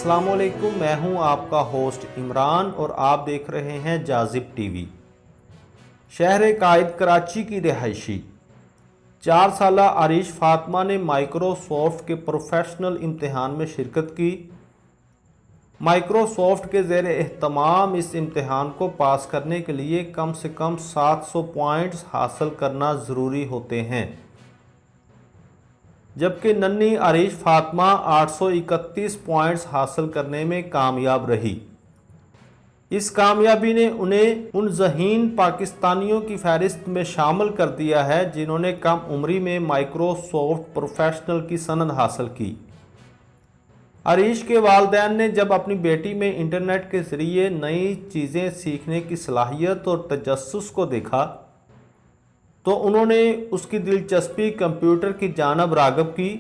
अस्सलामुअलैकुम, मैं हूं आपका होस्ट इमरान और आप देख रहे हैं जाजिब टीवी। शहर कायद कराची की रिहायशी 4 साला आरिश फातिमा ने माइक्रोसॉफ्ट के प्रोफेशनल इम्तिहान में शिरकत की। माइक्रोसॉफ्ट के ज़ेर एहतमाम इस इम्तिहान को पास करने के लिए कम से कम 700 पॉइंट्स हासिल करना ज़रूरी होते हैं, जबकि नन्ही आरिश फातिमा 831 पॉइंट्स हासिल करने में कामयाब रही। इस कामयाबी ने उन्हें उन ज़हीन पाकिस्तानियों की फहरिस्त में शामिल कर दिया है जिन्होंने कम उम्री में माइक्रोसॉफ्ट प्रोफेशनल की सनद हासिल की। आरिश के वालिदैन ने जब अपनी बेटी में इंटरनेट के ज़रिए नई चीज़ें सीखने की सलाहियत और तजस्सुस को देखा तो उन्होंने उसकी दिलचस्पी कंप्यूटर की जानब राग़िब की।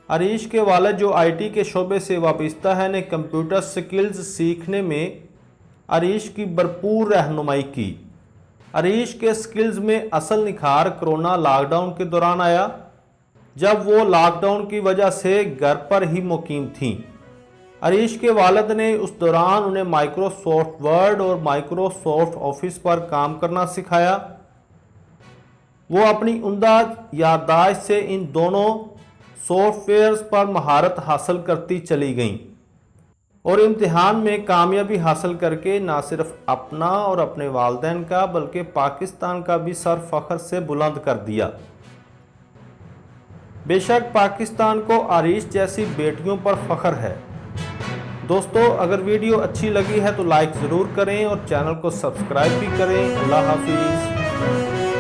आरिश के वालिद जो आईटी के शोबे से वाबस्ता है ने कंप्यूटर स्किल्स सीखने में आरिश की भरपूर रहनुमाई की। आरिश के स्किल्स में असल निखार कोरोना लॉकडाउन के दौरान आया, जब वो लॉकडाउन की वजह से घर पर ही मुकीम थीं। आरिश के वालिद ने उस दौरान उन्हें माइक्रोसॉफ्ट वर्ड और माइक्रोसॉफ्ट ऑफिस पर काम करना सिखाया। वो अपनी उम्दा याददाश्त से इन दोनों सॉफ्टवेयर्स पर महारत हासिल करती चली गईं और इम्तिहान में कामयाबी हासिल करके न सिर्फ अपना और अपने वालिदैन का बल्कि पाकिस्तान का भी सर फख्र से बुलंद कर दिया। बेशक पाकिस्तान को आरिश जैसी बेटियों पर फख्र है। दोस्तों, अगर वीडियो अच्छी लगी है तो लाइक ज़रूर करें और चैनल को सब्सक्राइब भी करें। अल्लाह हाफिज़।